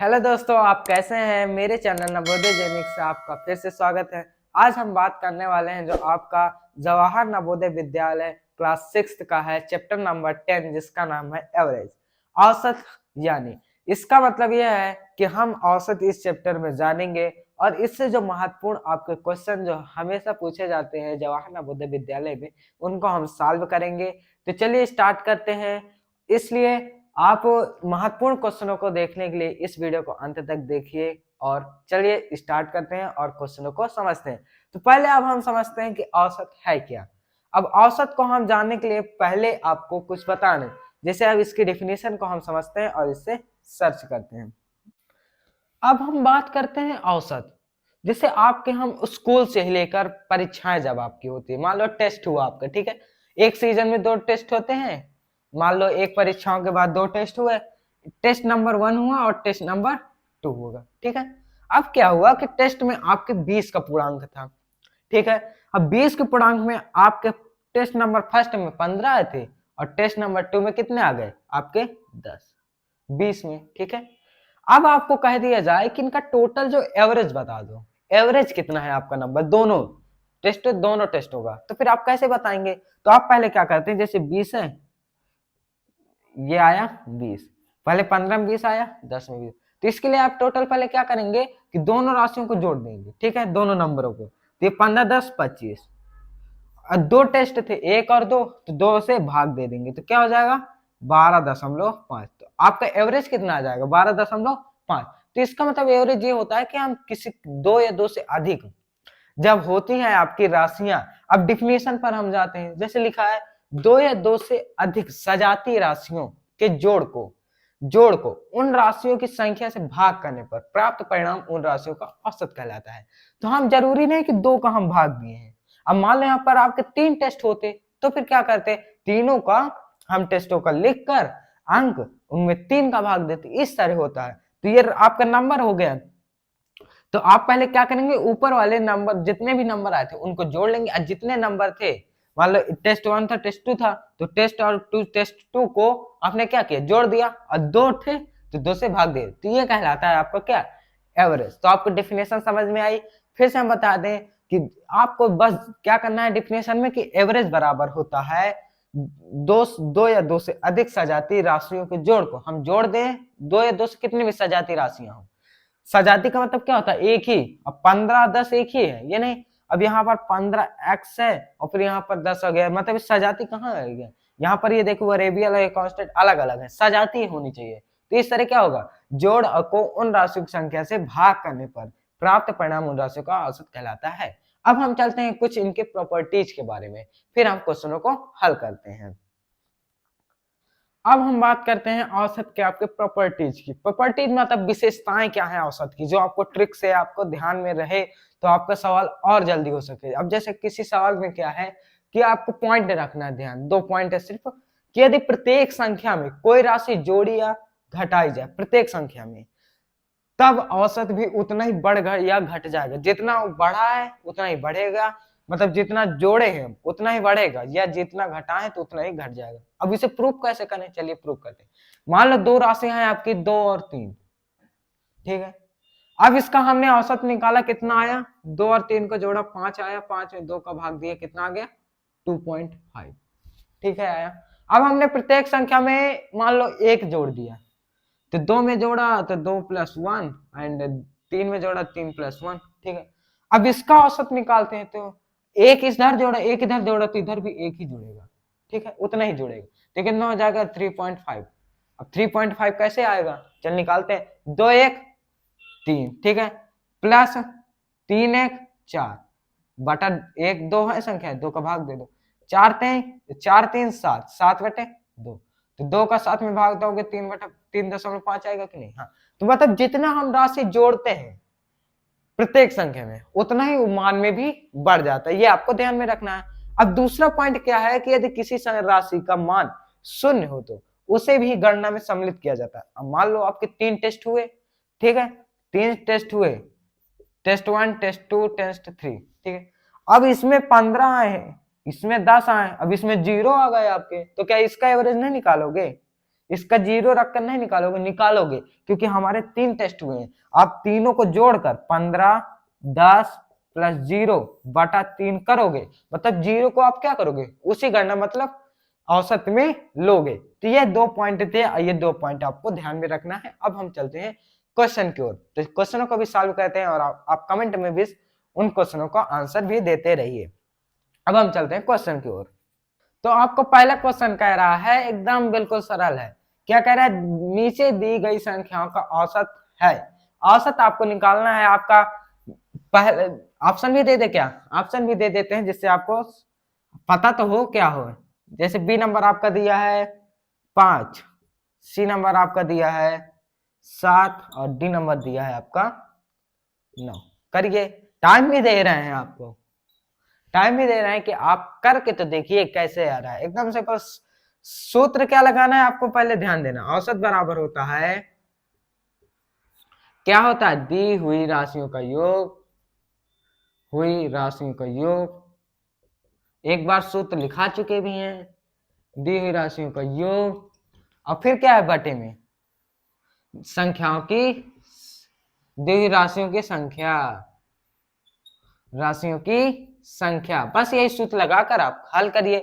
Hello दोस्तों, आप कैसे हैं। मेरे चैनल नवोदय जैनिक से आपका फिर से स्वागत है। आज हम बात करने वाले हैं जो आपका जवाहर नवोदय विद्यालय क्लास 6 का है, चैप्टर नंबर 10, जिसका नाम है एवरेज, औसत। यानी इसका मतलब यह है कि हम औसत इस चैप्टर में जानेंगे और इससे जो महत्वपूर्ण आपके क्वेश्चन जो हमेशा पूछे जाते हैं जवाहर नवोदय विद्यालय में, उनको हम सॉल्व करेंगे। तो चलिए स्टार्ट करते हैं। इसलिए आप महत्वपूर्ण क्वेश्चनों को देखने के लिए इस वीडियो को अंत तक देखिए और चलिए स्टार्ट करते हैं और क्वेश्चनों को समझते हैं। तो पहले अब हम समझते हैं कि औसत है क्या। अब औसत को हम जानने के लिए पहले आपको कुछ बताना है। जैसे अब इसकी डेफिनेशन को हम समझते हैं और इससे सर्च करते हैं। अब हम बात करते हैं औसत। जैसे आपके हम स्कूल से ही लेकर परीक्षाएं जब आपकी होती है, मान लो टेस्ट हुआ आपका, ठीक है। एक सीजन में 2 टेस्ट होते हैं। मान लो एक परीक्षाओं के बाद 2 टेस्ट हुए, टेस्ट नंबर 1 हुआ और टेस्ट नंबर 2 होगा, ठीक है। अब क्या हुआ कि टेस्ट में आपके 20 का पूर्णांक था, ठीक है। अब 20 के पूर्णांक में आपके टेस्ट नंबर फर्स्ट में 15 आए थे और टेस्ट नंबर 2 में कितने आ गए आपके 10, 20 में, ठीक है। अब आपको कह दिया जाए कि इनका टोटल जो एवरेज बता दो, एवरेज कितना है आपका नंबर, दोनों टेस्ट होगा, तो फिर आप कैसे बताएंगे। तो आप पहले क्या करते हैं, जैसे 20 है, ये आया 20, पहले 15 में 20 आया, 10 में 20, तो इसके लिए आप टोटल पहले क्या करेंगे कि दोनों राशियों को जोड़ देंगे, ठीक है, दोनों नंबरों को। तो ये 15 10 25, और 2 टेस्ट थे, 1 और 2, तो 2 से भाग दे देंगे, तो क्या हो जाएगा 12.5। तो आपका एवरेज कितना आ जाएगा 12.5। तो इसका मतलब एवरेज ये होता है कि हम किसी 2 या 2 से अधिक जब होती हैं आपकी राशियां। अब डिफिनेशन पर हम जाते हैं। जैसे लिखा है 2 या 2 से अधिक सजातीय राशियों के जोड़ को उन राशियों की संख्या से भाग करने पर प्राप्त परिणाम उन राशियों का औसत कहलाता है। तो हम जरूरी नहीं कि 2 का हम भाग दिए हैं। अब मान लो यहाँ पर आपके 3 टेस्ट होते तो फिर क्या करते, तीनों का हम टेस्टों का लिखकर अंक उनमें 3 का भाग देते, इस तरह होता है। तो ये आपका नंबर हो गया। तो आप पहले क्या करेंगे, ऊपर वाले नंबर जितने भी नंबर आए थे उनको जोड़ लेंगे, और जितने नंबर थे, मान लो टेस्ट 1 था, टेस्ट 2 था, तो टेस्ट 2 को आपने क्या किया, जोड़ दिया, और 2 थे तो 2 से भाग दिए, तो ये कहलाता है आपका क्या, एवरेज। तो आपको डेफिनेशन समझ में आई। फिर से हम बता दें कि आपको बस क्या करना है डेफिनेशन में, कि एवरेज बराबर होता है दो या 2 से अधिक सजातीय राशियों के जोड़ को हम जोड़ दें, 2 या 2 से कितनी भी सजातीय राशियां हो। सजाती का मतलब क्या होता है, एक ही। अब 15 10 एक ही है, ये नहीं। अब यहाँ पर 15x है और फिर यहाँ पर 10 हो गया, मतलब सजाती कहाँ है गया। यहाँ पर ये देखो वेरिएबल और कांस्टेंट अलग अलग है, सजाती होनी चाहिए। तो इस तरह क्या होगा, जोड़ को उन राशियों की संख्या से भाग करने पर प्राप्त परिणाम उन राशियों का औसत कहलाता है। अब हम चलते हैं कुछ इनके प्रॉपर्टीज के बारे में, फिर हम क्वेश्चनों को हल करते हैं। अब हम बात करते हैं औसत के आपके प्रॉपर्टीज की। प्रॉपर्टीज मतलब विशेषताएं क्या है औसत की, जो आपको ट्रिक से आपको ध्यान में रहे तो आपका सवाल और जल्दी हो सके। अब जैसे किसी सवाल में क्या है कि आपको पॉइंट रखना है, ध्यान 2 पॉइंट है सिर्फ, कि यदि प्रत्येक संख्या में कोई राशि जोड़ी या घटाई जाए प्रत्येक संख्या में, तब औसत भी उतना ही बढ़ या घट जाएगा। जितना बढ़ा है उतना ही बढ़ेगा, मतलब जितना जोड़े हैं उतना ही बढ़ेगा, या जितना घटाए तो उतना ही घट जाएगा। अब इसे प्रूफ कैसे करें, चलिए प्रूफ करते हैं। मान लो 2 राशियां हैं आपकी 2 और 3, ठीक है। अब इसका हमने औसत निकाला, कितना आया, 2 और 3 को जोड़ा 5 आया, 5 में 2 का भाग दिया, कितना आ गया 2.5, ठीक है आया। अब हमने प्रत्येक संख्या में मान लो 1 जोड़ दिया, तो 2 में जोड़ा तो 2 + 1 एंड 3 में जोड़ा 3 + 1, ठीक है। अब इसका औसत निकालते हैं, तो 1 इधर जोड़ा 1 इधर जोड़ा तो इधर भी 1 ही जुड़ेगा, ठीक है, उतना ही जुड़ेगा, तो कितना हो जाएगा 3.5। अब 3.5 कैसे आएगा, चल निकालते हैं, 2 1 3, ठीक है, प्लस 3 1 4 बटा 1 2 है संख्या, 2 का भाग दे दो, 4 3 7, 7/2, तो 2 का 7 में भाग दोगे 3.3.5 आएगा कि नहीं। हाँ, तो मतलब जितना हम राशि जोड़ते हैं प्रत्येक संख्या में उतना ही मान में भी बढ़ जाता है, ये आपको ध्यान में रखना है। अब दूसरा पॉइंट क्या है कि यदि किसी राशि का मान 0 हो तो उसे भी गणना में सम्मिलित किया जाता है। अब मान लो आपके 3 टेस्ट हुए, ठीक है, 3 टेस्ट हुए, टेस्ट 1 टेस्ट 2 टेस्ट 3, ठीक है। अब इसमें 15 आए हैं, इसमें 10 आए, अब इसमें 0 आ गए आपके, तो क्या इसका एवरेज नहीं निकालोगे, इसका जीरो रखकर नहीं निकालोगे, निकालोगे, क्योंकि हमारे 3 टेस्ट हुए हैं। आप तीनों को जोड़कर 15, 10 प्लस 0/3 करोगे, मतलब जीरो को आप क्या करोगे, उसी गणना मतलब औसत में लोगे। तो ये 2 पॉइंट थे, ये 2 पॉइंट आपको ध्यान में रखना है। अब हम चलते हैं क्वेश्चन की ओर। तो क्वेश्चनों को भी सॉल्व करते हैं और आप कमेंट में भी उन क्वेश्चनों का आंसर भी देते रहिए। अब हम चलते हैं क्वेश्चन की ओर। तो आपको पहला क्वेश्चन कह रहा है, एकदम बिल्कुल सरल है। क्या कह रहा है, नीचे दी गई संख्याओं का औसत है। औसत आपको निकालना है। आपका पहले ऑप्शन भी दे दे, क्या ऑप्शन भी दे देते हैं जिससे आपको पता तो हो क्या हो। जैसे बी नंबर आपका दिया है 5, सी नंबर आपका दिया है 7 और डी नंबर दिया है आपका 9। करिए, टाइम भी दे रहे हैं आपको, टाइम भी दे रहे हैं कि आप करके तो देखिए कैसे आ रहा है। एकदम से बस सूत्र क्या लगाना है आपको, पहले ध्यान देना। औसत बराबर होता है, क्या होता है, दी हुई राशियों का योग, हुई राशियों का योग। एक बार सूत्र लिखा चुके भी हैं, दी हुई राशियों का योग, और फिर क्या है बटे में संख्याओं की, दी हुई राशियों की संख्या, राशियों की संख्या। बस यही सूत्र लगाकर आप हल करिए।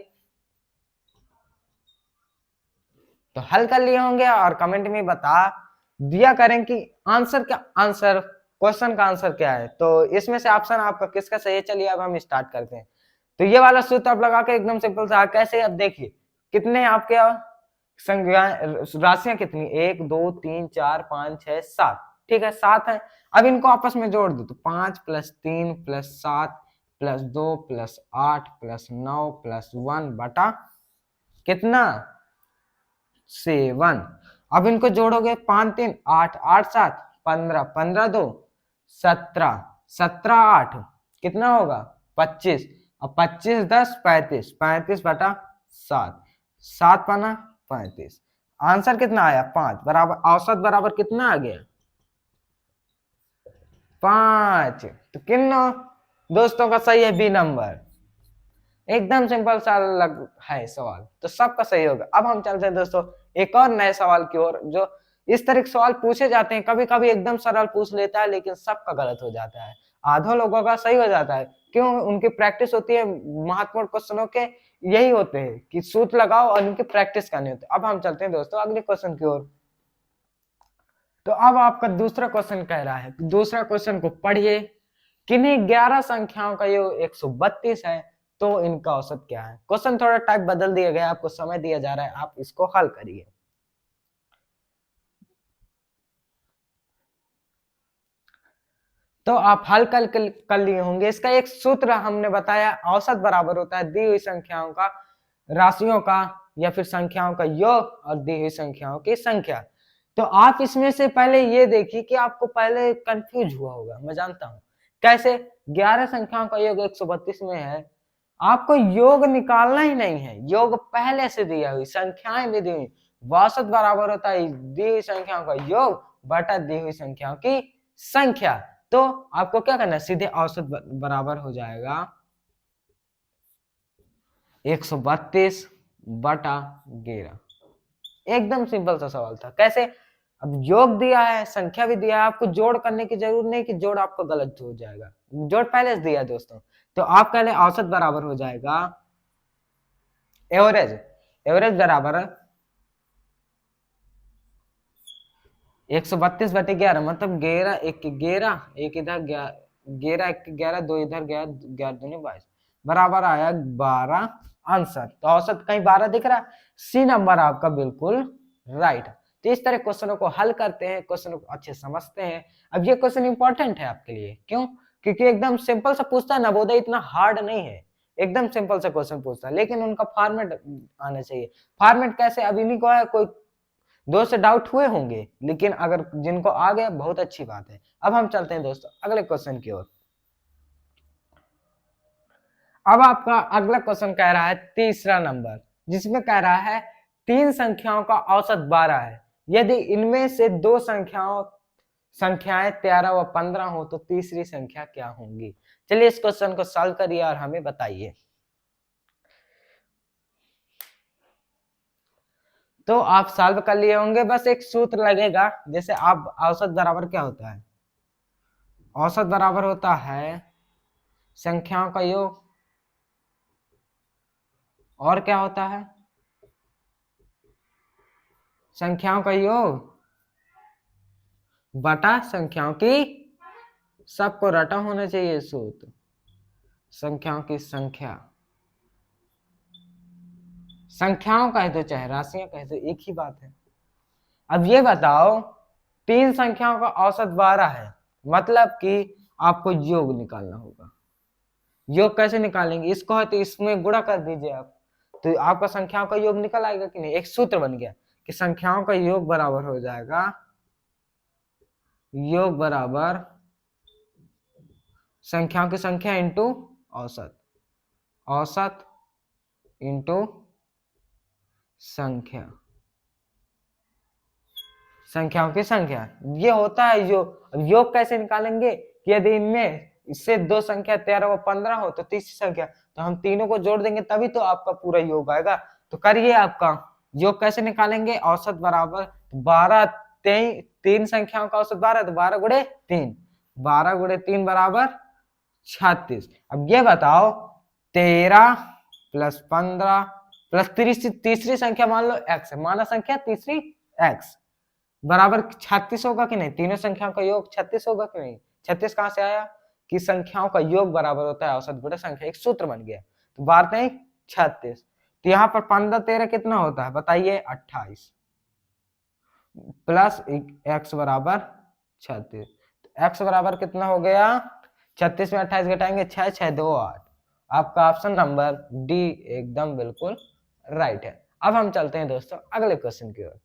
तो हल कर लिए होंगे और कमेंट में बता दिया करें कि आंसर क्या, आंसर क्वेश्चन का आंसर क्या है। तो इसमें से ऑप्शन आपका किसका सही है। चलिए अब हम स्टार्ट करते हैं। तो ये वाला सूत्र आप लगा के एकदम सिंपल सा, कैसे, अब देखिए कितने आपके संख्या राशियां कितनी, 1 2 3 4 5 6 7, ठीक है 7 है। अब इनको आपस में जोड़ दो, तो 5 + 3 + 7 + 2 + 8 + 9 + 1 बटा कितना 7। अब इनको जोड़ोगे, 5 3 8 8 7 15 15 2 17 17 8 कितना होगा 25। अब 25 10 35 35 बटा 7 7 पाना 35। आंसर कितना आया 5 बराबर, औसत बराबर कितना आ गया 5। तो किन दोस्तों का सही है बी नंबर। एकदम सिंपल सा लग है सवाल, तो सबका सही होगा। अब हम चलते हैं दोस्तों एक और नए सवाल की ओर। जो इस तरह के सवाल पूछे जाते हैं, कभी कभी एकदम सरल पूछ लेता है लेकिन सबका गलत हो जाता है, आधों लोगों का सही हो जाता है। क्यों, उनकी प्रैक्टिस होती है। महत्वपूर्ण क्वेश्चनों के यही होते हैं कि सूत्र लगाओ और उनकी प्रैक्टिस करनी होती है। अब हम चलते हैं दोस्तों अगले क्वेश्चन की ओर। तो अब आपका दूसरा क्वेश्चन कह रहा है, दूसरा क्वेश्चन को पढ़िए। किन्हीं 11 संख्याओं का योग 132 है, तो इनका औसत क्या है। क्वेश्चन थोड़ा टाइप बदल दिया गया, आपको समय दिया जा रहा है, आप इसको हल करिए। तो आप हल कर लिए होंगे। इसका एक सूत्र हमने बताया, औसत बराबर होता है दी हुई संख्याओं का, राशियों का या फिर संख्याओं का योग और दी हुई संख्याओं की संख्या। तो आप इसमें से पहले ये देखिए कि आपको पहले कंफ्यूज हुआ होगा, मैं जानता हूं कैसे। 11 संख्याओं का योग 132 में है, आपको योग निकालना ही नहीं है, योग पहले से दिया हुई, संख्याएं भी दी हुई। औसत बराबर होता है दी हुई संख्याओं का योग बटा दी हुई संख्याओं की संख्या। तो आपको क्या करना है, सीधे औसत बराबर हो जाएगा 132 बटा 11। एकदम सिंपल सा सवाल था। कैसे, अब योग दिया है, संख्या भी दिया है, आपको जोड़ करने की जरूरत नहीं कि जोड़ आपको गलत हो जाएगा, जोड़ पहले से दिया है दोस्तों। तो आप पहले औसत बराबर हो जाएगा एवरेज, एवरेज बराबर 132 बटे 11, मतलब 11 एक 11 एक इधर 11 एक 11 2 इधर 11 11 दूनी 22 बराबर आया 12 आंसर। तो औसत कहीं 12 दिख रहा है, सी नंबर आपका बिल्कुल राइट। तो इस तरह क्वेश्चनों को हल करते हैं, क्वेश्चनों को अच्छे समझते हैं। अब ये क्वेश्चन इंपॉर्टेंट है आपके लिए, क्यों, क्योंकि एकदम सिंपल सा पूछता है, नवोदय इतना हार्ड नहीं है, एकदम सिंपल सा क्वेश्चन पूछता है, लेकिन उनका फॉर्मेट आना चाहिए। फॉर्मेट कैसे, अभी नहीं को है, कोई दोस्त से डाउट हुए होंगे, लेकिन अगर जिनको आ गया बहुत अच्छी बात है। अब हम चलते हैं दोस्तों अगले क्वेश्चन की ओर। अब आपका अगला क्वेश्चन कह रहा है तीसरा नंबर, जिसमें कह रहा है 3 संख्याओं का औसत 12 है, यदि इनमें से 2 संख्याएं 13 व 15 हो तो तीसरी संख्या क्या होंगी। चलिए इस क्वेश्चन को सॉल्व करिए और हमें बताइए। तो आप सॉल्व कर लिए होंगे। बस एक सूत्र लगेगा, जैसे आप औसत बराबर क्या होता है, औसत बराबर होता है संख्याओं का योग, और क्या होता है, संख्याओं का योग बटा संख्याओं की, सबको रटा होना चाहिए सूत्र, संख्याओं की संख्या, संख्याओं कहे तो चाहे राशियां कहे तो एक ही बात है। अब ये बताओ, तीन संख्याओं का औसत 12 है, मतलब कि आपको योग निकालना होगा। योग कैसे निकालेंगे, इसको है तो इसमें गुणा कर दीजिए आप, तो आपका संख्याओं का योग निकल आएगा कि नहीं। एक सूत्र बन गया कि संख्याओं का योग बराबर हो जाएगा, योग बराबर संख्याओं की संख्या इंटू औसत, औसत इंटू संख्या, संख्याओं की संख्या, ये होता है योग। अब योग कैसे निकालेंगे कि यदि इनमें इससे दो संख्या 13 व 15 हो तो तीसरी संख्या, तो हम तीनों को जोड़ देंगे तभी तो आपका पूरा योग आएगा। तो करिए, आपका योग कैसे निकालेंगे, औसत बराबर 12, तीन संख्याओं का औसत 12, तो 12 गुणे 3, 12 गुणे 3 बराबर 36। अब ये बताओ, 13 प्लस 15 प्लस तीसरी संख्या मान लो x है, माना संख्या तीसरी x बराबर 36 होगा कि नहीं। तीनों संख्याओं का योग 36 होगा कि नहीं। 36 कहां से आया कि संख्याओं का योग बराबर होता है औसत गुणे संख्या, एक सूत्र बन गया। तो 12 36, तो यहाँ पर 15 13 कितना होता है बताइए, 28 प्लस x बराबर 36, x बराबर कितना हो गया, 36 में 28 घटाएंगे 6 6 2 8। आपका ऑप्शन नंबर डी एकदम बिल्कुल राइट है। अब हम चलते हैं दोस्तों अगले क्वेश्चन की ओर।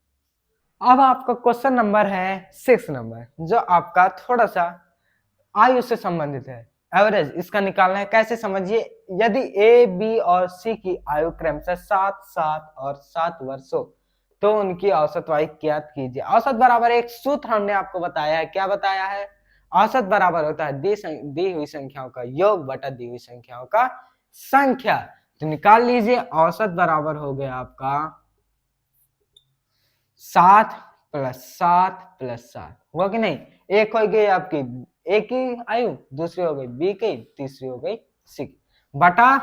अब आपका क्वेश्चन नंबर है 6 नंबर, जो आपका थोड़ा सा आयु से संबंधित है, एवरेज इसका निकालना है। कैसे समझिए, यदि ए बी और सी की आयु क्रमशः 7 7 और 7 वर्ष हो तो उनकी औसत आयु ज्ञात कीजिए। औसत बराबर एक सूत्र हमने आपको बताया है, क्या बताया है, औसत बराबर होता है दी हुई संख्याओं का योग बटा दी हुई संख्याओं का संख्या। तो निकाल लीजिए, औसत बराबर हो गया आपका 7 प्लस 7 प्लस 7, हुआ कि नहीं। एक हो गई आपकी ए की आयु, दूसरी हो गई बी की, तीसरी हो गई सी की, बटा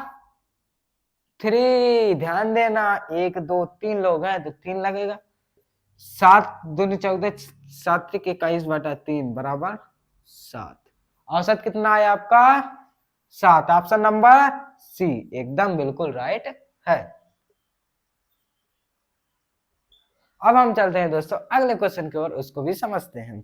3। ध्यान देना, 1 2 3 लोग हैं तो 3 लगेगा। 7 दूनी 14, 7 21 बटा 3 बराबर 7। औसत कितना आया आपका 7। ऑप्शन नंबर सी एकदम बिल्कुल राइट है। अब हम चलते हैं दोस्तों अगले क्वेश्चन की ओर, उसको भी समझते हैं।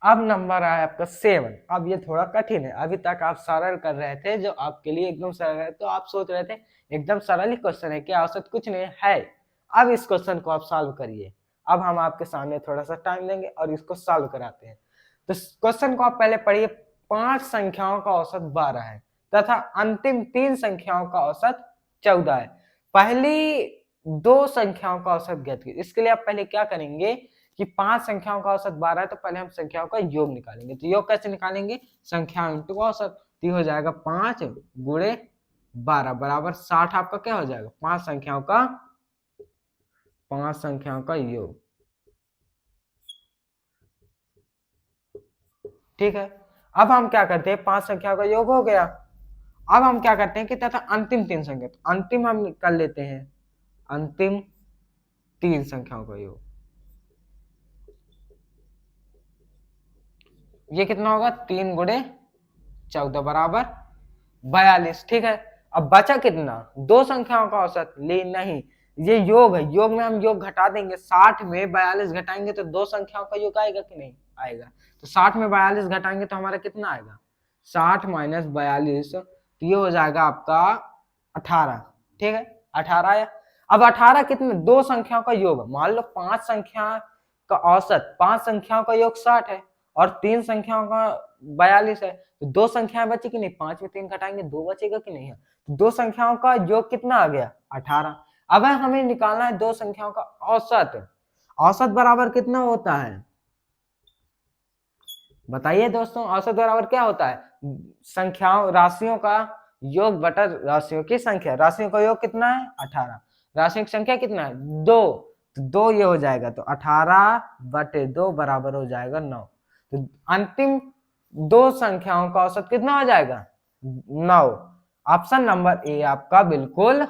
अब नंबर आया आपका 7। अब ये थोड़ा कठिन है, अभी तक आप सरल कर रहे थे जो आपके लिए एकदम सरल है, तो आप सोच रहे थे एकदम सरल ही क्वेश्चन है, क्या औसत कुछ नहीं है। अब इस क्वेश्चन को आप सॉल्व करिए। अब हम आपके सामने थोड़ा सा टाइम देंगे और इसको सॉल्व कराते हैं। तो क्वेश्चन को आप पहले पढ़िए। 5 संख्याओं का औसत 12 है तथा अंतिम 3 संख्याओं का औसत 14 है। पहली 2 संख्याओं का औसत ज्ञात कीजिए। इसके लिए आप पहले क्या करेंगे कि 5 संख्याओं का औसत 12 है, तो पहले हम संख्याओं का योग निकालेंगे। तो योग कैसे निकालेंगे, संख्या इंटू औसत, तो हो जाएगा 5 गुणे 12 बराबर 60। आपका क्या हो जाएगा, 5 संख्याओं का योग। ठीक है, अब हम क्या करते हैं, 5 संख्याओं का योग हो गया। अब हम क्या करते हैं कि तथा अंतिम 3 संख्या, तो अंतिम हम कर लेते हैं, अंतिम 3 संख्याओं का योग। ये कितना होगा, 3 गुणे 14 बराबर 42। ठीक है, अब बचा कितना, 2 संख्याओं का औसत ले नहीं, ये योग है, योग में हम योग घटा देंगे। 60 में 42 घटाएंगे तो 2 संख्याओं का योग आएगा कि नहीं आएगा। तो 60 में 42 घटाएंगे तो हमारा कितना आएगा, 60 माइनस 42, तो ये हो जाएगा आपका 18। ठीक है, 18 आया। अब 18 कितने, 2 संख्याओं का योग, मान लो 5 संख्या का औसत, 5 संख्याओं का योग 60 है और 3 संख्याओं का 42 है, तो 2 संख्याएं बची कि नहीं, 5 में 3 घटाएंगे 2 बचेगा कि नहीं है। तो 2 संख्याओं का योग कितना आ गया, 18। अब हमें निकालना है 2 संख्याओं का औसत। औसत बराबर कितना होता है बताइए दोस्तों, औसत बराबर क्या होता है, संख्याओं राशियों का योग बटा राशियों की संख्या। राशियों का योग कितना है 18, राशनिक संख्या कितना है 2, तो 2 ये हो जाएगा, तो 18/2 बराबर हो जाएगा 9। तो अंतिम दो संख्याओं का औसत कितना हो जाएगा 9। ऑप्शन नंबर ए आपका बिल्कुल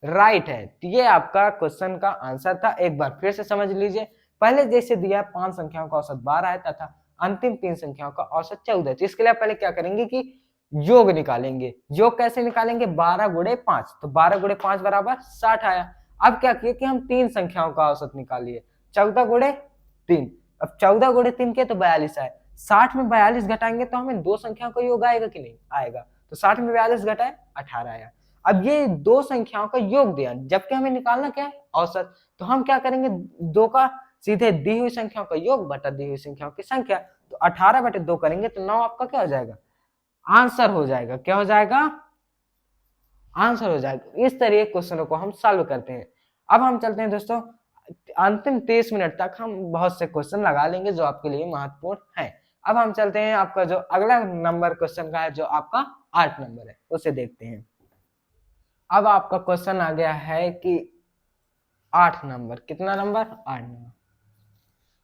राइट है। तो ये आपका क्वेश्चन का आंसर था। एक बार फिर से समझ लीजिए, पहले जैसे दिया 5 संख्याओं का औसत 12 है तथा अंतिम 3 संख्याओं का औसत 14 है। तो इसके लिए पहले क्या करेंगे कि योग निकालेंगे। योग कैसे निकालेंगे 12 गुणे 5, तो 12 गुणे 5 बराबर 60 आया। अब क्या किए कि हम 3 संख्याओं का औसत निकालिए, 14 गुणे 3। अब 14 गुणे 3 के तो 42 आए, 60 में 42 घटाएंगे तो हमें दो संख्याओं का योग आएगा कि नहीं आएगा, तो 60 में 42 घटाए 18 आया। अब ये दो संख्याओं का योग दिया, जबकि हमें निकालना क्या है औसत, तो हम क्या करेंगे दो का सीधे दी हुई संख्याओं का योग बटा दी हुई संख्याओं की संख्या, तो 18/2 करेंगे तो 9 आपका क्या हो जाएगा आंसर हो जाएगा। क्या हो जाएगा आंसर हो जाएगा। इस तरह क्वेश्चनों को हम सॉल्व करते हैं। अब हम चलते हैं दोस्तों, अंतिम 30 मिनट तक हम बहुत से क्वेश्चन लगा लेंगे जो आपके लिए महत्वपूर्ण है। अब हम चलते हैं आपका जो अगला नंबर क्वेश्चन का है, जो आपका 8 नंबर है, उसे देखते हैं। अब आपका क्वेश्चन आ गया है कि 8 नंबर, कितना नंबर 8 नंबर।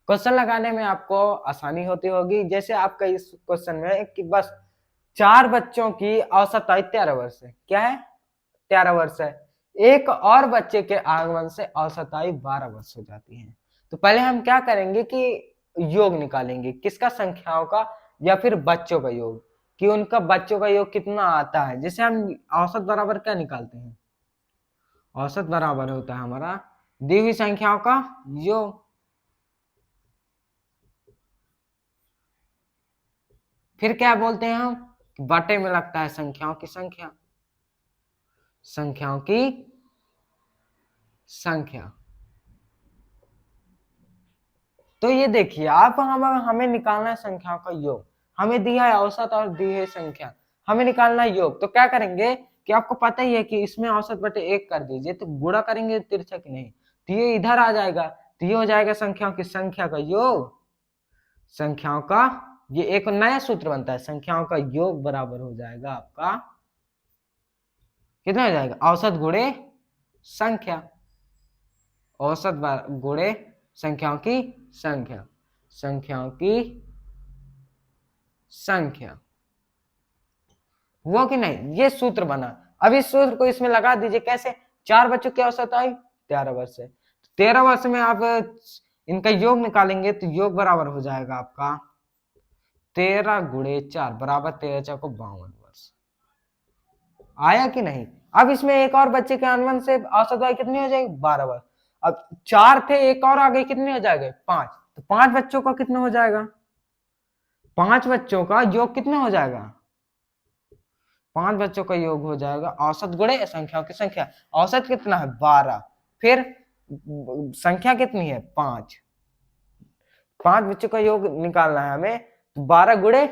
क्वेश्चन लगाने में आपको आसानी होती होगी। जैसे आपका इस क्वेश्चन में कि बस 4 बच्चों की औसत आयु 13 वर्ष है, क्या है 13 वर्ष है, एक और बच्चे के आगमन से औसत आयु 12 वर्ष हो जाती है। तो पहले हम क्या करेंगे कि योग निकालेंगे, किसका संख्याओं का या फिर बच्चों का योग, कि उनका बच्चों का योग कितना आता है। जैसे हम औसत बराबर क्या निकालते हैं, औसत बराबर होता है हमारा दी हुई संख्याओं का योग, फिर क्या बोलते हैं हम बटे में लगता है संख्याओं की संख्या, संख्याओं की संख्या। तो ये देखिए आप हमें निकालना है संख्याओं का योग, हमें दिया है औसत और दी है संख्या, हमें निकालना है योग। तो क्या करेंगे कि आपको पता ही है कि इसमें औसत बटे 1 कर दीजिए, तो गुणा करेंगे तिरछा की नहीं, तो ये इधर आ जाएगा, तो ये हो जाएगा संख्याओं की संख्या का योग, संख्याओं का ये एक नया सूत्र बनता है, संख्याओं का योग बराबर हो जाएगा आपका कितना हो जाएगा औसत गुणे संख्या, औसत गुणे संख्याओं की संख्या, संख्याओं की संख्या, हुआ कि नहीं, ये सूत्र बना। अब इस सूत्र को इसमें लगा दीजिए, कैसे 4 बच्चों की औसत आयु 13 वर्ष है, 13 वर्ष में आप इनका योग निकालेंगे तो योग बराबर हो जाएगा आपका 13 गुणे 4 बराबर 13 4 को 52 वर्ष आया कि नहीं। अब इसमें एक और बच्चे के आगमन से औसत आयु कितनी हो जाएगी 12 वर्ष। अब 4 थे एक और आ गए, कितने हो जाएंगे 5, तो 5 बच्चों का कितना हो जाएगा, 5 बच्चों का योग कितना हो जाएगा, 5 बच्चों का योग हो जाएगा औसत गुणे संख्याओं की संख्या, औसत कितना है 12, फिर संख्या कितनी है 5, 5 बच्चों का योग निकालना है हमें, तो 12 गुणे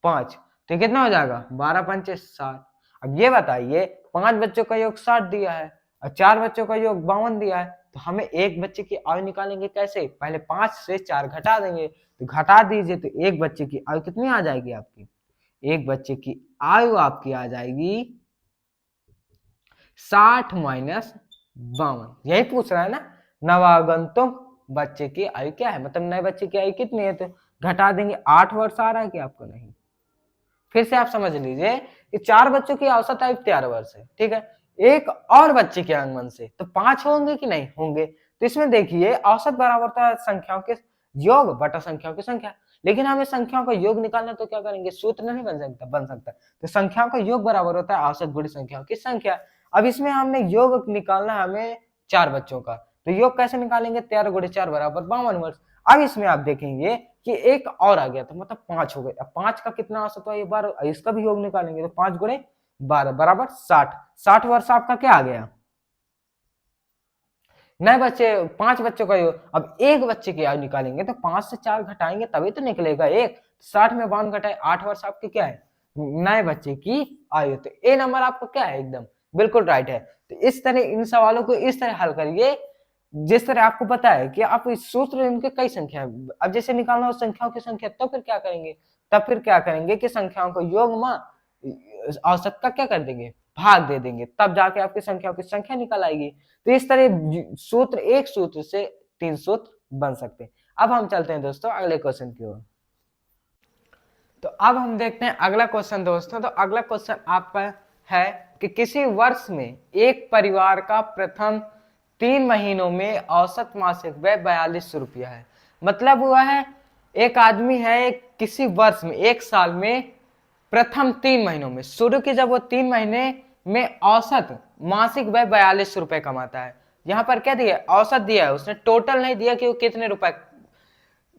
5, तो कितना हो जाएगा 12 पंचे 60। अब ये बताइए 5 बच्चों का योग 60 दिया है और 4 बच्चों का योग 52 दिया है, तो हमें एक बच्चे की आयु निकालेंगे कैसे, पहले 5 से 4 घटा देंगे, तो घटा दीजिए, तो एक बच्चे की आयु कितनी आ जाएगी आपकी, एक बच्चे की आयु आपकी आ जाएगी 60 माइनस 52, यही पूछ रहा है ना, नवागंतुक बच्चे की आयु क्या है, मतलब नए बच्चे की आयु कितनी है, तो घटा देंगे 8 वर्ष आ रहा है कि आपको नहीं। फिर से आप समझ लीजिए कि 4 बच्चों की औसत आयु 13 वर्ष है, ठीक है, एक और बच्चे के आगमन से तो 5 होंगे कि नहीं होंगे। तो इसमें देखिए औसत बराबर था संख्याओं के योग बटा संख्याओं की संख्या, लेकिन हमें संख्याओं का योग निकालना, तो क्या करेंगे सूत्र नहीं बन सकता, तो संख्याओं का योग बराबर होता है औसत गुणे संख्याओं की संख्या। अब इसमें हमने योग निकालना है हमें 4 बच्चों का, तो योग कैसे निकालेंगे 13 गुणे 4 बराबर 52 वर्ष। अब इसमें आप देखेंगे कि एक और आ गया, तो मतलब 5 हो गए। अब 5 का कितना औसत है, 12, इसका भी योग निकालेंगे, तो 5 गुणे 12 बराबर 60, 60 वर्ष आपका क्या आ गया नए बच्चे 5 बच्चों का योग। अब एक बच्चे की आयु निकालेंगे तो 5 से 4 घटाएंगे तभी तो निकलेगा एक, 60 में 52 घटाए 8 वर्ष आपके क्या है नए बच्चे की आयु। तो ए नंबर आपका क्या है एकदम बिल्कुल राइट है। तो इस तरह इन सवालों को इस तरह हल करिए जिस तरह आपको पता है कि आप इस सूत्र इनके कई संख्या, अब जैसे निकालना हो संख्याओं की संख्या, तो फिर क्या करेंगे, तब फिर क्या करेंगे कि संख्याओं को योग में औसत का क्या कर देंगे भाग दे देंगे, तब जाके आपकी संख्याओं की संख्या निकल आएगी। तो इस तरह सूत्र, एक सूत्र से 3 सूत्र बन सकते हैं। अब हम चलते हैं दोस्तों अगले क्वेश्चन की ओर। तो अब हम देखते हैं अगला क्वेश्चन दोस्तों। तो अगला क्वेश्चन आपका है कि किसी वर्ष में एक परिवार का प्रथम 3 महीनों में औसत मासिक व्यय 4200 रुपया है। मतलब हुआ है एक आदमी है किसी वर्ष में, एक साल में प्रथम 3 महीनों में, शुरू के जब वो 3 महीने में औसत मासिक व्यय 4200 रुपए कमाता है। यहां पर क्या दिया, औसत दिया है, उसने टोटल नहीं दिया कि वो कितने रुपए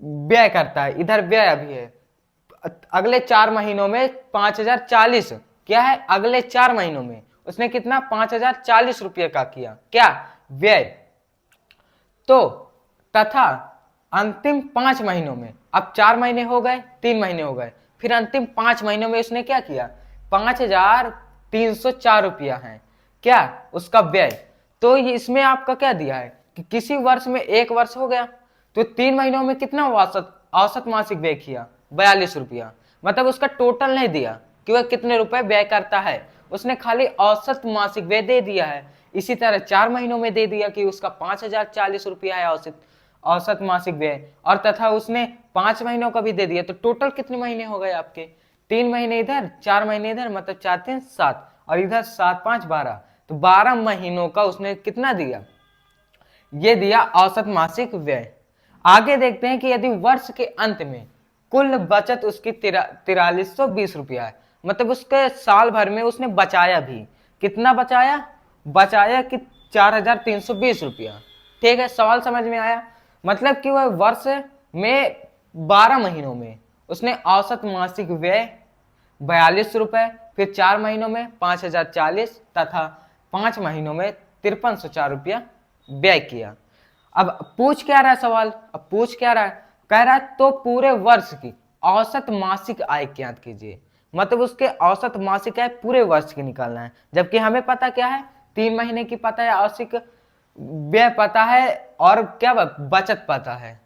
व्यय करता है। इधर व्यय अभी है अगले 4 महीनों में 5040, क्या है अगले 4 महीनों में उसने कितना 5040 रुपये का किया क्या व्यय। तो तथा अंतिम 5 महीनों में, अब 4 महीने हो गए, 3 महीने हो गए, फिर अंतिम 5 महीनों में उसने क्या किया 5304 रुपया है क्या उसका व्यय। तो ये इसमें आपका क्या दिया है कि किसी वर्ष में, एक वर्ष हो गया तो 3 महीनों में कितना औसत मासिक व्यय किया 42 रुपया। मतलब उसका टोटल नहीं दिया कि वह कितने रुपए व्यय करता है, उसने खाली औसत मासिक व्यय दे दिया है। इसी तरह 4 महीनों में दे दिया कि उसका 5040 रुपया है औसत मासिक व्यय, और तथा उसने 5 महीनों का भी दे दिया। तो टोटल कितने महीने हो गए आपके, 3 महीने इधर, 4 महीने इधर, मतलब 4 3 7 और इधर 7 5 12। तो 12 महीनों का उसने कितना दिया, ये दिया औसत मासिक व्यय। आगे देखते हैं कि यदि वर्ष के अंत में कुल बचत उसकी 4320 रुपया है, मतलब उसके साल भर में उसने बचाया भी, कितना बचाया कि 4320 रुपया। ठीक है, सवाल समझ में आया। मतलब कि वह वर्ष में 12 महीनों में उसने औसत मासिक व्यय 42 रुपए, फिर 4 महीनों में 5040 तथा 5 महीनों में 5304 रुपया व्यय किया। अब पूछ क्या रहा है सवाल, अब पूछ क्या रहा है, कह रहा है तो पूरे वर्ष की औसत मासिक आय ज्ञात कीजिए। मतलब उसके औसत मासिक आय पूरे वर्ष की निकालना है, जबकि हमें पता क्या है 3 महीने की पता है, औसत व्यय पता है और क्या बचत पता है,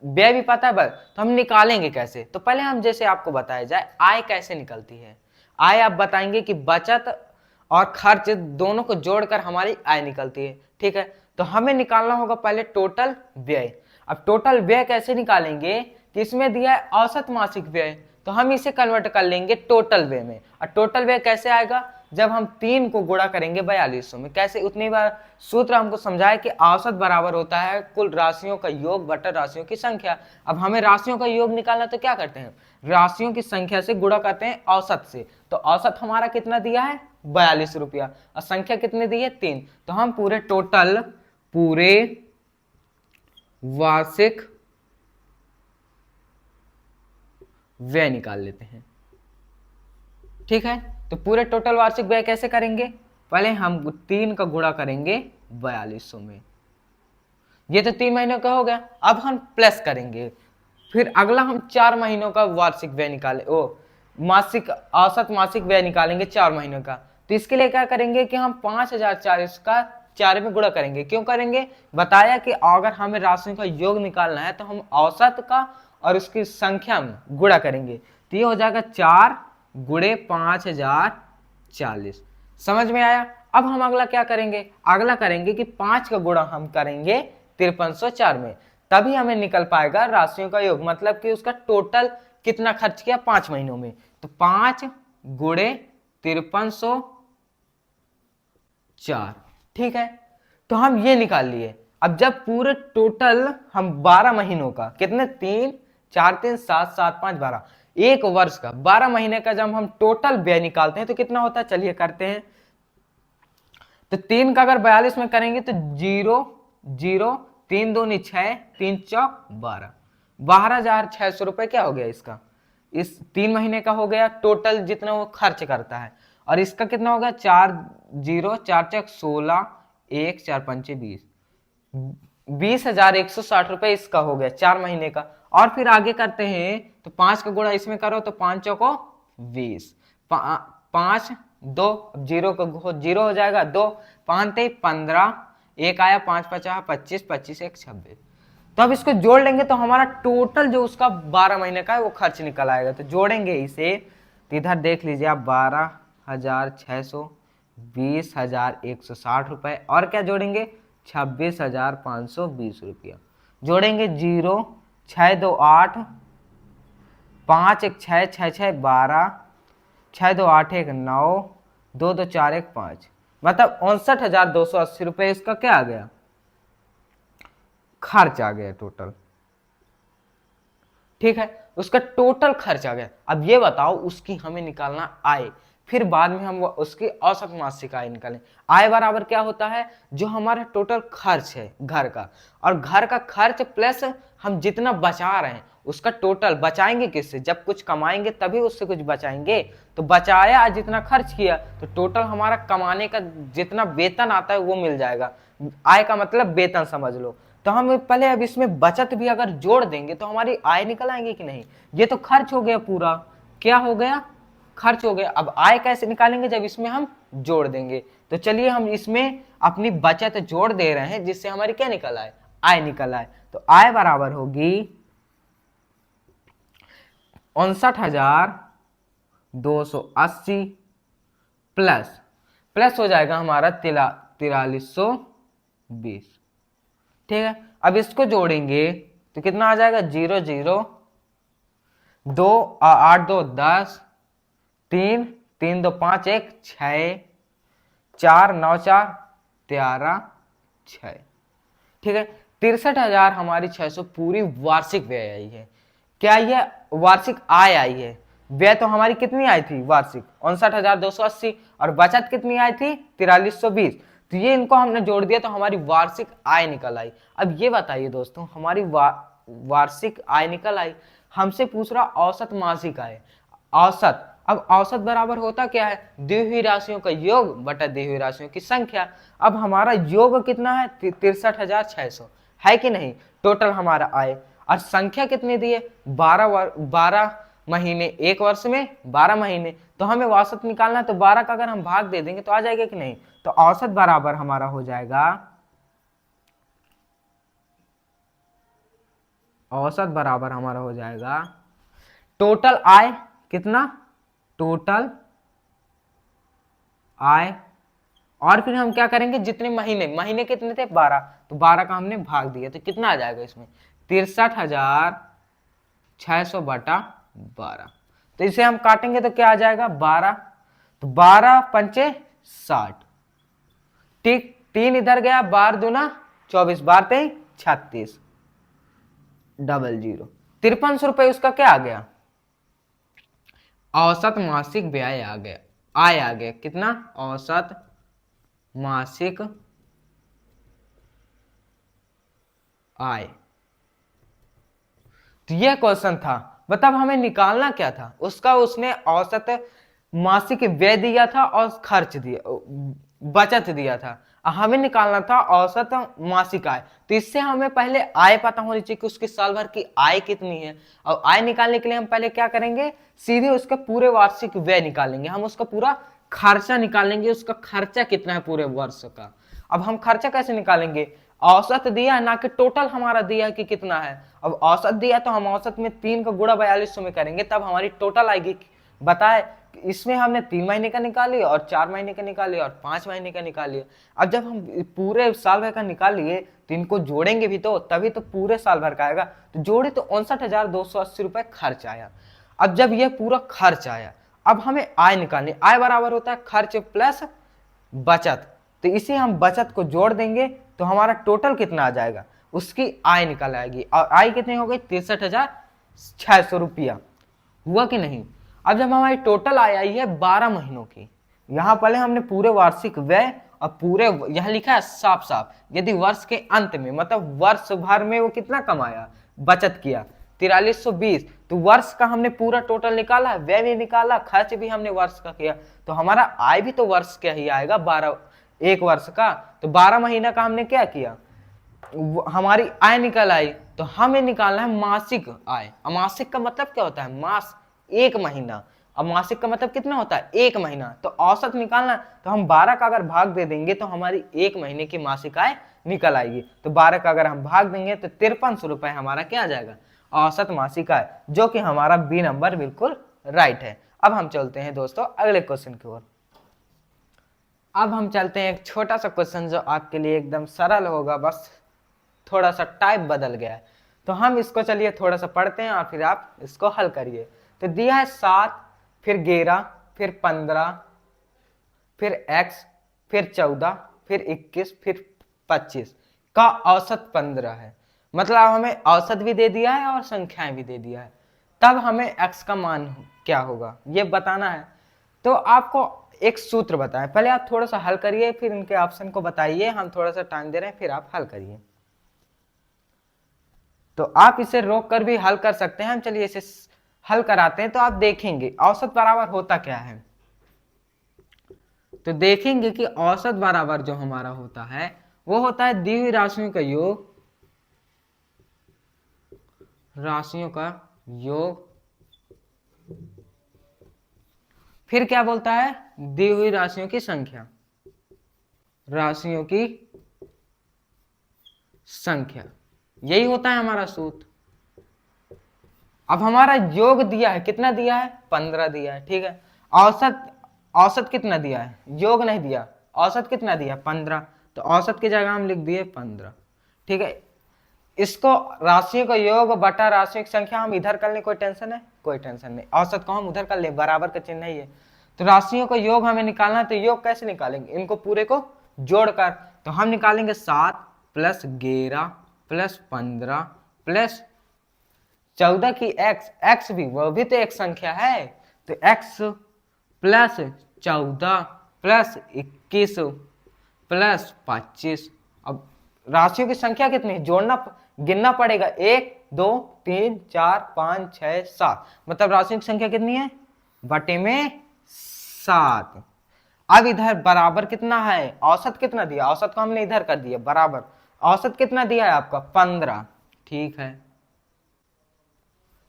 व्यय भी पता है बस। तो हम निकालेंगे कैसे, तो पहले हम जैसे आपको बताया जाए आय कैसे निकलती है। आय आप बताएंगे कि बचत और खर्च दोनों को जोड़कर हमारी आय निकलती है। ठीक है, तो हमें निकालना होगा पहले टोटल व्यय। अब टोटल व्यय कैसे निकालेंगे कि इसमें दिया है औसत मासिक व्यय, तो हम इसे कन्वर्ट कर लेंगे टोटल व्यय में। और टोटल व्यय कैसे आएगा, जब हम 3 को गुणा करेंगे 4200 में। कैसे, उतनी बार सूत्र हमको समझाया कि औसत बराबर होता है कुल राशियों का योग बटा राशियों की संख्या। अब हमें राशियों का योग निकालना, तो क्या करते हैं राशियों की संख्या से गुणा करते हैं औसत से। तो औसत हमारा कितना दिया है 42 रुपया, और संख्या कितनी दी है 3। तो हम पूरे वार्षिक व्यय निकाल लेते हैं। ठीक है, तो पूरे टोटल वार्षिक व्यय कैसे करेंगे, पहले हम 3 का गुणा करेंगे 4200 में। ये तो 3 महीनों का हो गया। अब हम प्लस करेंगे, फिर अगला हम 4 महीनों का वार्षिक व्यय निकाले, मासिक औसत मासिक व्यय निकालेंगे 4 महीनों का। तो इसके लिए क्या करेंगे कि हम 5040 का 4 में गुणा करेंगे। क्यों करेंगे, बताया कि अगर हमें राशियों का योग निकालना है तो हम औसत का और उसकी संख्या में गुणा करेंगे। तो ये हो जाएगा 4 गुणे 5040। समझ में आया। अब हम अगला क्या करेंगे, अगला करेंगे कि 5 का गुणा हम करेंगे 5304 में, तभी हमें निकल पाएगा राशियों का योग। मतलब कि उसका टोटल कितना खर्च किया 5 महीनों में। तो 5 गुणे 5304। ठीक है, तो हम ये निकाल लिए। अब जब पूरे टोटल हम 12 महीनों का, कितने 3 4 3 7 7 5 12, एक वर्ष का 12 महीने का जब हम टोटल व्यय निकालते हैं तो कितना होता है, चलिए करते हैं। तो 3 का अगर 42 में करेंगे तो 0 0 3 2 6 3 चौक 12,600 रुपए क्या हो गया इसका, इस 3 महीने का हो गया टोटल जितना वो खर्च करता है। और इसका कितना होगा 4 0 4 चौक 16 1 4 5 20, 20,160 रुपए इसका हो गया 4 महीने का। और फिर आगे करते हैं तो 5 का गुणा इसमें करो तो 5 चौको 20, 5 2 जीरो का जीरो हो जाएगा, 2 5 15, 1 आया 5 50 25 25 1 26। तो अब इसको जोड़ लेंगे तो हमारा टोटल जो उसका 12 महीने का है वो खर्च निकल आएगा। तो जोड़ेंगे इसे, तो इधर देख लीजिए आप 12,600 20,160 रुपए, और क्या जोड़ेंगे 26,520 रुपया जोड़ेंगे। 0, 6 2 8, 5 1 6, 6 6 12, 6 2 8 1 9, 2 2 4 1 5, मतलब 59,280 रुपये इसका क्या आ गया, खर्च आ गया टोटल। ठीक है, उसका टोटल खर्च आ गया। अब ये बताओ उसकी हमें निकालना आय, फिर बाद में हम उसकी औसत मासिक आय निकालें। आय बराबर क्या होता है, जो हमारा टोटल खर्च है घर का, और घर का खर्च प्लस हम जितना बचा रहे हैं उसका टोटल। बचाएंगे किससे, जब कुछ कमाएंगे तभी उससे कुछ बचाएंगे। तो बचाया जितना खर्च किया तो टोटल हमारा कमाने का जितना वेतन आता है वो मिल जाएगा। आय का मतलब वेतन समझ लो। तो हम पहले अब इसमें बचत भी अगर जोड़ देंगे तो हमारी आय निकल आएंगे कि नहीं। ये तो खर्च हो गया पूरा, क्या हो गया, खर्च हो गया। अब आय कैसे निकालेंगे, जब इसमें हम जोड़ देंगे। तो चलिए हम इसमें अपनी बचत जोड़ दे रहे हैं जिससे हमारी क्या निकल आए, आय निकल आए। तो आय बराबर होगी 59,280 प्लस हो जाएगा हमारा 4320। ठीक है, अब इसको जोड़ेंगे तो कितना आ जाएगा, 0 0 2 8 2 10, 3 3 2 5 1 6, 4 9 4 13 6। ठीक है, 63,000 हमारी 600 पूरी वार्षिक व्यय आई है। क्या ये वार्षिक आय आई है, व्यय तो हमारी कितनी आई थी वार्षिक 59,280, और बचत कितनी आई थी 4320। तो ये इनको हमने जोड़ दिया तो हमारी वार्षिक आय निकल आई। अब ये बताइए दोस्तों, हमारी वार्षिक आय निकल आई, हमसे पूछ रहा औसत मासिक आय। औसत, अब औसत बराबर होता क्या है, दी हुई राशियों का योग बटा दी हुई राशियों की संख्या। अब हमारा योग कितना है 63,600 है कि नहीं, टोटल हमारा आय। और संख्या कितनी दी है 12 महीने, एक वर्ष में 12 महीने। तो हमें औसत निकालना है, तो 12 का अगर हम भाग दे देंगे तो आ जाएगा कि नहीं। तो औसत बराबर हमारा हो जाएगा, औसत बराबर हमारा हो जाएगा टोटल आय कितना, टोटल आय, और फिर हम क्या करेंगे जितने महीने, महीने कितने थे 12, तो 12 का हमने भाग दिया तो कितना आ जाएगा इसमें 63,600 बटा 12। तो इसे हम काटेंगे तो क्या आ जाएगा 12, तो 12 पंचे 60, ठीक 3 इधर गया, 12 दूना 24, 12 पे 36, 00, 5300 रुपए उसका क्या आ गया, औसत मासिक व्यय आ गया, आय आ गया कितना, औसत मासिक आय। तो यह क्वेश्चन था, मतलब हमें निकालना क्या था उसका, उसने औसत मासिक व्यय दिया था और खर्च दिया, बचत दिया था। हमें निकालना था औसत मासिक आय। तो इससे हमें पहले आय पता होनी चाहिए कि उसकी साल भर की आय कितनी है। और आय निकालने के लिए हम पहले क्या करेंगे, सीधे उसका पूरे वार्षिक व्यय निकालेंगे, हम उसका पूरा खर्चा निकालेंगे, उसका खर्चा कितना है पूरे वर्ष का। अब हम खर्चा कैसे निकालेंगे, औसत दिया है ना कि टोटल हमारा दिया है कि कितना है। अब औसत दिया तो हम औसत में 3 का गुणा 4200 में करेंगे तब हमारी टोटल आएगी। बताए इसमें हमने 3 महीने का निकाल लिया और 4 महीने का निकाल लिया और 5 महीने का निकाल लिया। अब जब हम पूरे साल भर का निकाल लिए तो इनको जोड़ेंगे भी तो तभी तो पूरे साल भर का आएगा। तो जोड़े तो 59,280 रुपए खर्च आया। अब जब यह पूरा खर्च आया, अब हमें आय निकालनी। आय बराबर होता है खर्च प्लस बचत। तो इसे हम बचत को जोड़ देंगे तो हमारा टोटल कितना आ जाएगा, उसकी आय निकल आएगी। और आय कितनी हो गई 63,600 रुपया, हुआ कि नहीं। अब जब हमारी टोटल आय आई है 12 महीनों की, यहां पहले हमने पूरे वार्षिक व्यय और पूरे, यहां लिखा है साफ साफ यदि वर्ष के अंत में, मतलब वर्ष भर में वो कितना कमाया, बचत किया 4320, तो वर्ष का हमने पूरा टोटल निकाला, व्यय भी निकाला, खर्च भी हमने वर्ष का किया, तो हमारा आय भी तो वर्ष का ही आएगा 12, एक वर्ष का। तो 12 महीना का हमने क्या किया, हमारी आय निकल आई। तो हमें निकालना है मासिक आय। मासिक का मतलब क्या होता है, मास, एक महीना। अब मासिक का मतलब कितना होता है, एक महीना। तो औसत निकालना, तो हम 12 का अगर भाग दे देंगे तो हमारी एक महीने की मासिक आय निकल आएगी। तो 12 का अगर हम भाग देंगे तो 5300 रुपए हमारा क्या आ जाएगा, औसत मासिक आय, जो कि हमारा बी नंबर बिल्कुल राइट है। अब हम चलते हैं दोस्तों अगले क्वेश्चन की ओर। अब हम चलते हैं एक छोटा सा क्वेश्चन जो आपके लिए एकदम सरल होगा, बस थोड़ा सा टाइप बदल गया है। तो हम इसको चलिए थोड़ा सा पढ़ते हैं और फिर आप इसको हल करिए। तो दिया है 7, फिर 11, फिर 15, फिर x, फिर 14, फिर 21, फिर 25 का औसत 15 है। मतलब हमें औसत भी दे दिया है और संख्याएं भी दे दिया है, तब हमें x का मान क्या होगा ये बताना है। तो आपको एक सूत्र बताएं, पहले आप थोड़ा सा हल करिए फिर इनके ऑप्शन को बताइए, हम थोड़ा सा टाइम दे रहे हैं फिर आप हल करिए। तो आप इसे रोक कर भी हल कर सकते हैं, हम चलिए इसे हल कराते हैं। तो आप देखेंगे औसत बराबर होता क्या है, तो देखेंगे कि औसत बराबर जो हमारा होता है वो होता है दी हुई राशियों का योग, राशियों का योग, फिर क्या बोलता है दी हुई राशियों की संख्या, राशियों की संख्या, यही होता है हमारा सूत्र। अब हमारा योग दिया है, कितना दिया है 15 दिया है, ठीक है। औसत, औसत कितना दिया है, योग नहीं दिया, औसत कितना दिया 15, तो औसत की जगह हम लिख दिए 15, ठीक है। इसको राशियों का योग बटा राशियों की संख्या हम इधर कर ले, कोई टेंशन है, कोई टेंशन नहीं। औसत को हम उधर कर ले, बराबर का चिन्ह ही है। तो राशियों का योग हमें निकालना है, तो योग कैसे निकालेंगे, इनको पूरे को जोड़कर। तो हम निकालेंगे 7 + 11 + 15 + 14 की x भी, वो भी तो एक संख्या है, तो x + 14 + 21 + 25। अब राशियों की संख्या कितनी है, जोड़ना गिनना पड़ेगा, 1 2 3 4 5 6 7, मतलब राशियों की संख्या कितनी है बटे में 7। अब इधर बराबर कितना है, औसत कितना दिया, औसत को हमने इधर कर दिया बराबर, औसत कितना दिया है आपका 15, ठीक है,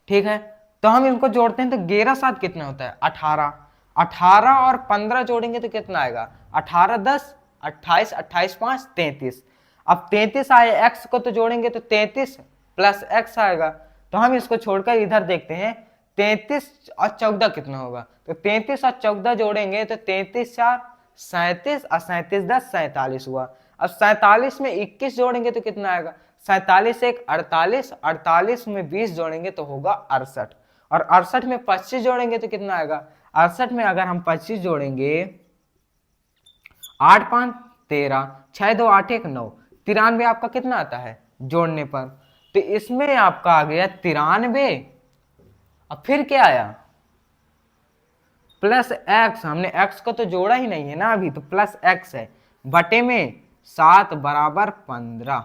ठीक है। तो हम इनको जोड़ते हैं, तो 11 7 कितना होता है 18, 18 और 15 जोड़ेंगे तो कितना आएगा 18 10 28, 28 5 33। अब 33 आए, x को तो जोड़ेंगे तो 33 + x आएगा। तो हम इसको छोड़कर इधर देखते हैं, 33 और 14 कितना होगा, तो 33 और 14 जोड़ेंगे तो 33 4 37 और 37 10 47 हुआ। अब 47 में 21 जोड़ेंगे तो कितना आएगा, 47 1 48, 48 में 20 जोड़ेंगे तो होगा 68, और 68 में 25 जोड़ेंगे तो कितना आएगा, 68 में अगर हम 25 जोड़ेंगे, 8 5 13, 6 2 8 1 9, 93 आपका कितना आता है जोड़ने पर, तो इसमें आपका आ गया 93। अब फिर क्या आया +x, हमने x को तो जोड़ा ही नहीं है ना अभी, तो +x है बटे में 7 बराबर 15,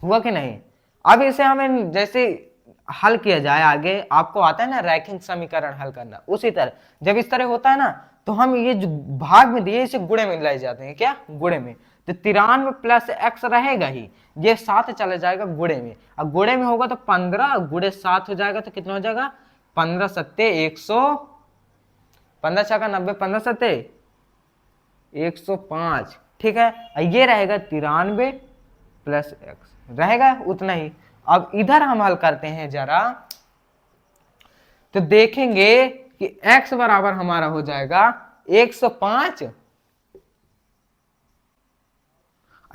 हुआ कि नहीं। अब इसे हमें जैसे हल किया जाए, आगे आपको आता है ना रैखिक समीकरण हल करना, उसी तरह जब इस तरह होता है ना, तो हम ये जो भाग में दिए इसे गुणे में ले जाते हैं, क्या गुणे में, तो 93 + x रहेगा ही, ये 7 चला जाएगा गुणे में, अब गुणे में होगा तो 15 गुणे 7 हो जाएगा, तो कितना हो जाएगा 15 7 100, 15 छक्का 90, 15 7 105, ठीक है। ये रहेगा 93 + x रहेगा उतना ही। अब इधर हम हल करते हैं जरा, तो देखेंगे कि x बराबर हमारा हो जाएगा 105,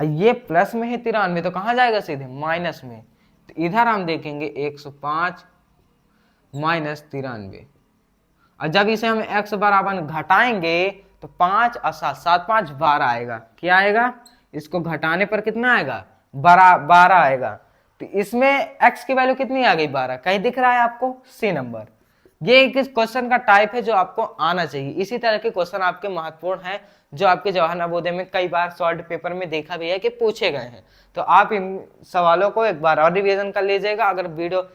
ये प्लस में है 93, तो कहां जाएगा सीधे माइनस में, तो इधर हम देखेंगे 105 - 93, और जब इसे हम x बराबर घटाएंगे तो 5 और 7 7 5 12 आएगा, क्या आएगा, इसको घटाने पर कितना आएगा 12 आएगा। तो इसमें x की वैल्यू कितनी आ गई 12, कहीं दिख रहा है आपको सी नंबर। ये एक क्वेश्चन का टाइप है जो आपको आना चाहिए, इसी तरह के क्वेश्चन आपके महत्वपूर्ण हैं जो आपके जवाहर नवोदय में कई बार सॉल्व पेपर में देखा भी है कि पूछे गए हैं। तो आप इन सवालों को एक बार और रिवीजन कर लीजिएगा। अगर वीडियो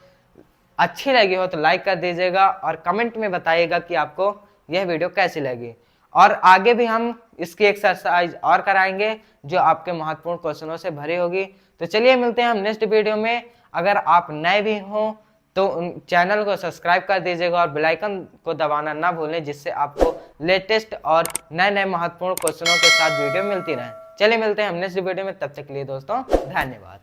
अच्छी लगी हो तो लाइक कर दीजिएगा और कमेंट में बताइएगा कि आपको यह वीडियो कैसी लगी, और आगे भी हम इसकी एक्सरसाइज और कराएंगे जो आपके महत्वपूर्ण क्वेश्चनों से भरी होगी। तो चलिए मिलते हैं हम नेक्स्ट वीडियो में। अगर आप नए भी हो तो चैनल को सब्सक्राइब कर दीजिएगा और बेल आइकन को दबाना ना भूलें, जिससे आपको लेटेस्ट और नए नए महत्वपूर्ण क्वेश्चनों के साथ वीडियो मिलती रहे। चलिए मिलते हैं हम नेक्स्ट वीडियो में, तब तक के लिए दोस्तों धन्यवाद।